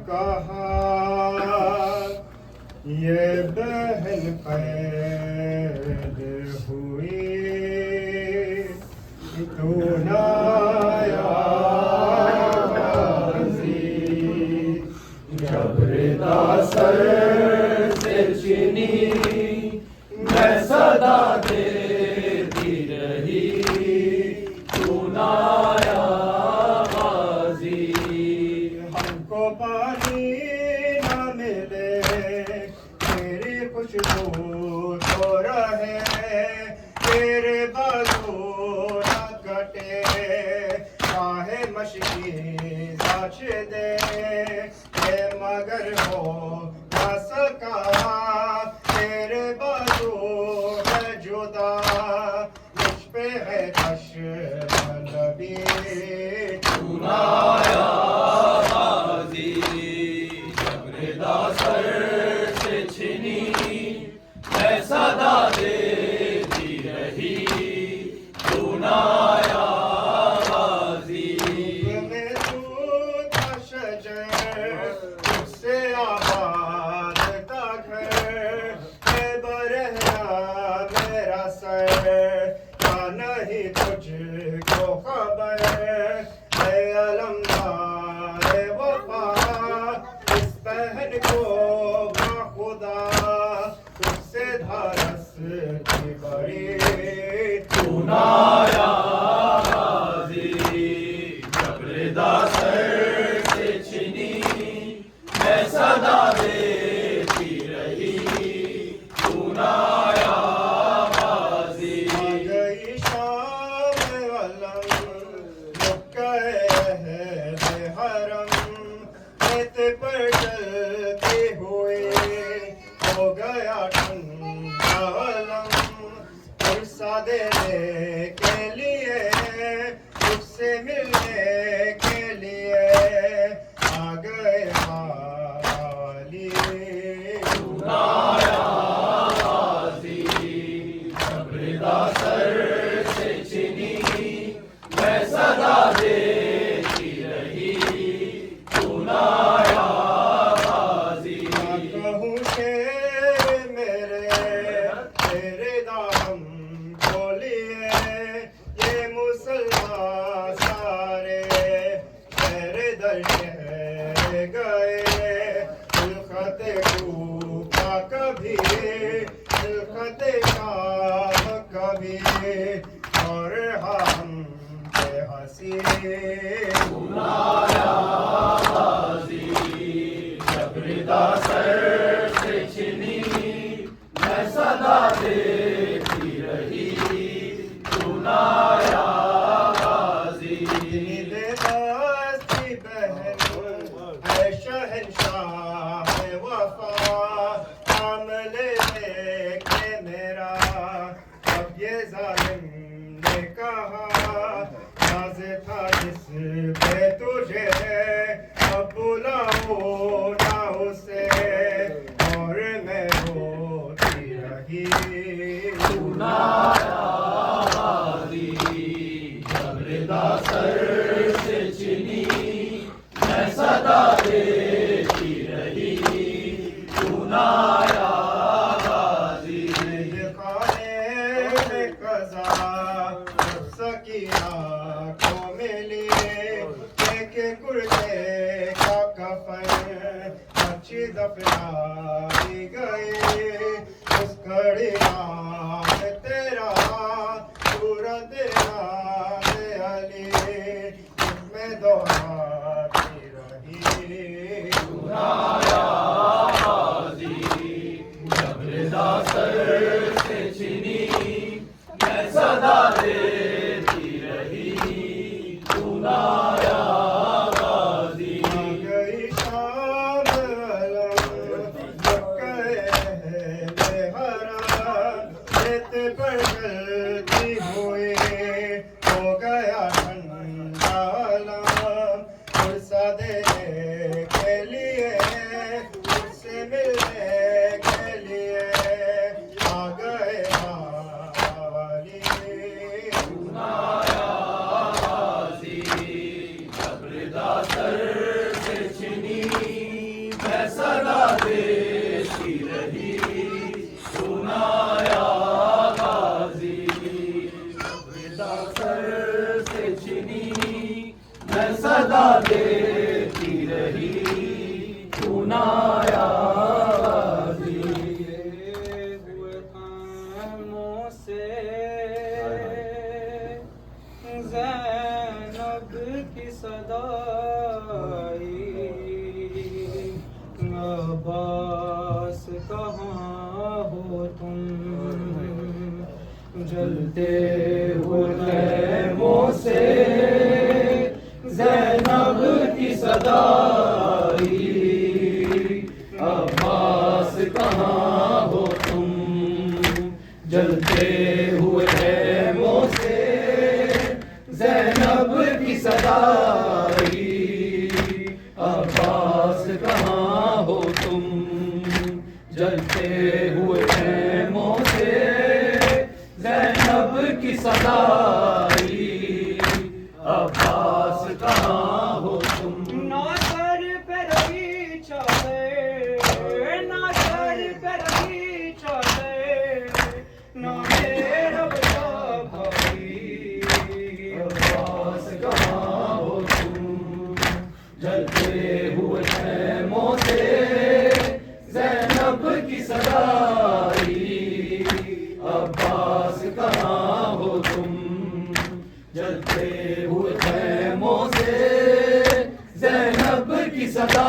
کہا یہ بہن قید ہوئی تو نہ آیا غازی جبر داسر سے چنی میں صدا دیتی رہی تو نہ آیا غازی ہم کو پانی نہ ملے تیری خوشبو تو رہے تیرے بازو نہ کٹے چاہے مشکی ساچ دے مگر ہو نہ سکا تیرے بازو ہے جدا مجھ پہ ہے نبی تو نہ آیا غازی جبر داسر سے چھنی میں صدا دیتی رہی تو نہ آیا غازی میں تو تھا شجر تجھ سے آباد تھا گھر اے برہنا میرا سر کیا نہیں تجھ کو خبر اے علمدار وفا اس بہن کو خدا تجھ سے دھارس کی بڑی تو نہ آیا غازی جبر داسر سے چھنی میں صدا دیتی رہی تو نہ آیا غازی آ گئی شام علم مکہ اہل حرم ریت پر چلتے ہوئے ہو گیا ٹھنڈا علم عرصہ دینے کے لیے تجھ سے ملنے کے لیے آ گئے حالی تو نہ آیا غازی جبر داسر سے چھنی میں صدا دیتی رہی تو نہ آیا غازی نہ کہوں شیر میرے تیرے دام کو لیے یہ مسلمان سارے تیرے در شہر گئے خلقت کوفہ کبھی خلقت شام کبھی اور ہم پہ ہنسی تو نہ آیا غازی جبر داسر سے چھنی میں صدا دیتی رہی تو نہ آیا غازی دستی بہن ہے شہنشاہ وفا کام لے کے میرا اب یہ ظالم نے کہا ناز تھا جس پہ تجھے اب بلاؤ نہ اسے اور میں روتی رہی تو نہ آیا غازی جبر داسر سے چھنی میں صدا دیتی رہی تو نہ آیا غازی یہ خانے میں قضا سکینہ کو ملی ایک کرتے کا کفن اچھی دفنائی گئی اس گھڑی نام تیرا صورت نام علی میں دہراتی رہی تو نہ آیا غازی جبر داسر سے چھنی میں صدا دیتی رہی تو نہ آیا غازی آ گئی شام علم مکہ اہل حرم ریت پر چلتی ہوئی ہو گیا ٹھنڈا علم عرصہ دینے کے لیے تجھ سے ملنے کے لیے آ گئے حالی تو نہ آیا غازی جبر داسر سے چھنی میں صدا دیتی رہی سنایا غازی ودا سر سے چنی میں صدا دیتی رہی سنایا غازی ہوئے خیموں سے زینب کی صدا عباس کہاں ہو تم جلتے ہوئے خیموں سے زینب کی صدا عباس کہاں ہو تم جلتے ہوئے خیموں سے زینب کی صدا عباس کہاں ہو تم جلتے ہوئے خیموں سے زینب کی صدا عباس کہاں ہو تم نہ سر پہ رہی چادر نہ سر پہ رہی چادر نہ میرا بڑا بھائی عباس کہاں ہو تم جلتے ہوئے خیموں سے زینب کی صدا عباس کہاں ہو تم جلتے ہوئے خیموں سے زینب کی صدا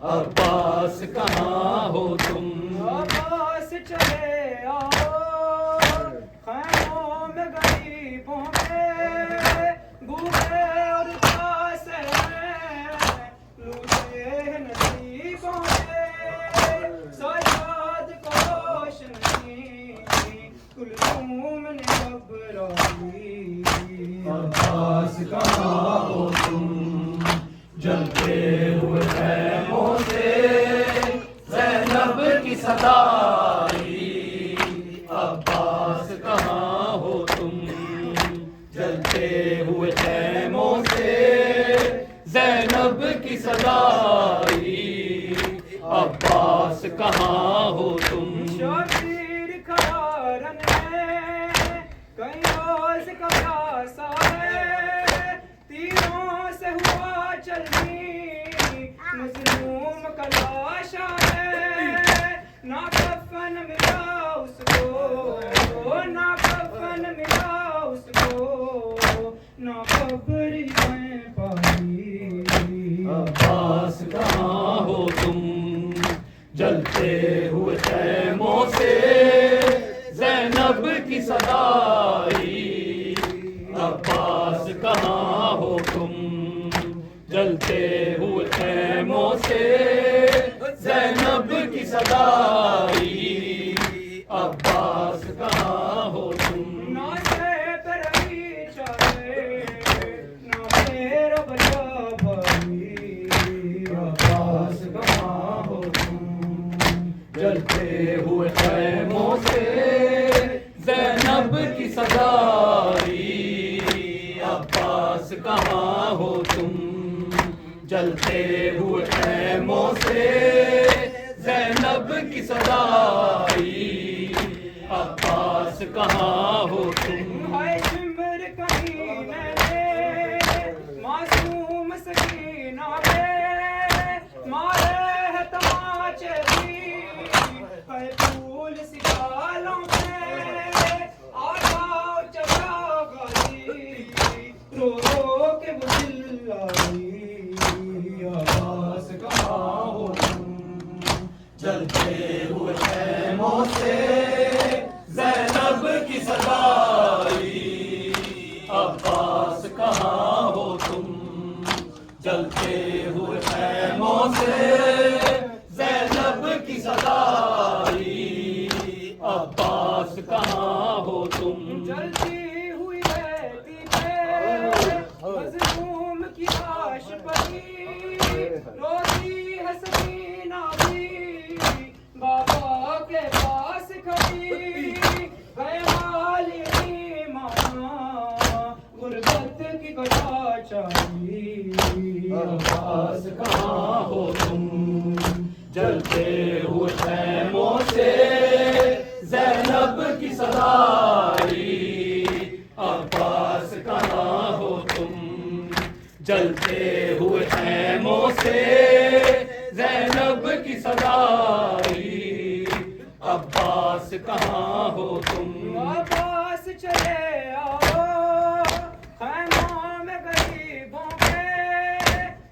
عباس کہاں ہو تم عباس چلے آؤ خیموں میں غریبوں میں بھوکے اور پیاسے لوٹے نصیبوں میں سجاد کو روشنی کلثوم نے گھبرائی عباس کہاں ہو تم جلتے ہوئے خیموں سے زینب کی صدا عباس کہاں ہو تم جلتے ہوئے خیموں سے زینب کی صدا عباس کہاں ہو تم شبیر کھارن میں کئی روز کا پیاسا ہے تیروں سے ہوا چلنی مظلوم کا لاشا ہے نہ کفن ملا اس کو نہ کفن ملا اس کو نہ قبر میں پائی عباس کہاں ہو تم جلتے ہوئے خیموں سے زینب کی صدا عباس کہاں ہو تم جلتے ہوئے خیموں سے زینب کی صدا عباس کہاں ہو تم نہ سے پر رہی چاہے نہ میرا بچا بھائی عباس کہاں ہو تم جلتے ہوئے خیموں سے زینب کی صدا عباس کہاں ہو تم جلتے ہوئے خیموں سے زینب کی صدا عباس کہاں ہو تم ہے شمر کہیں میں معصوم سکینہ پہ مارے ہے تماچے بھی ہے پھول سکالوں پہ آگاہ چلا غازی رو رو کے وہ دل آئی عباس کہاں ہو تم جلتے ہوئے خیموں سے زینب کی صدا عباس کہاں ہو تم جلتے ہوئے خیموں سے زینب کی صدا عباس کہاں ہو تم جلتی ہوئی رہتی ہے مظلوم کی لاش پڑی روتی ہے سکینہ بھی بابا کے پاس کھڑی گئے مالی مانا غربت کی کٹا چاہیے عباس کہاں ہو تم جلتے ہوئے خیموں سے زینب کی صدا آئی عباس کہاں ہو تم جلتے ہوئے خیموں سے زینب کی صدا آئی عباس کہاں ہو تم عباس چلے آؤ خیموں میں غریبوں کے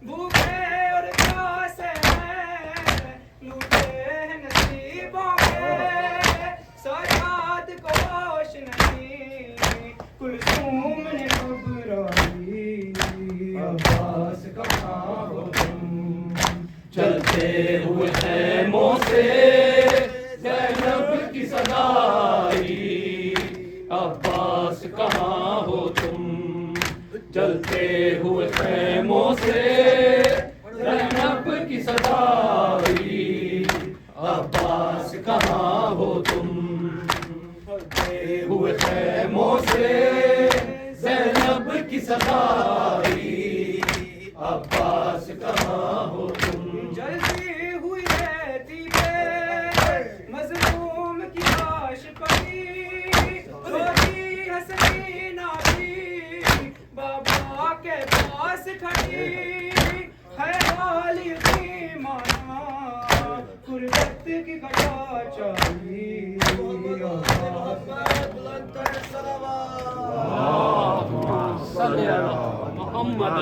بھوکے اور پیاسے ہیں لوٹے ہیں نصیبوں کے سجاد کو ہوش نہیں کلثوم نے گھبرائی عباس کہاں ہو تم چلتے ہوئے خیموں سے زینب کی صدا آئی عباس کہاں ہو تم چلتے ہوئے خیموں سے زینب کی صدا آئی عباس کہاں ہو تم چلتے ہوئے خیموں سے زینب کی صدا آئی عباس کہاں ہو تم جلتی ہوئی رہتی ہے مظلوم کی لاش پڑی روتی حسینہ بھی بابا کے پاس کھڑی ہے حال یتیمانہ غربت کی گھٹا چاہیے محمد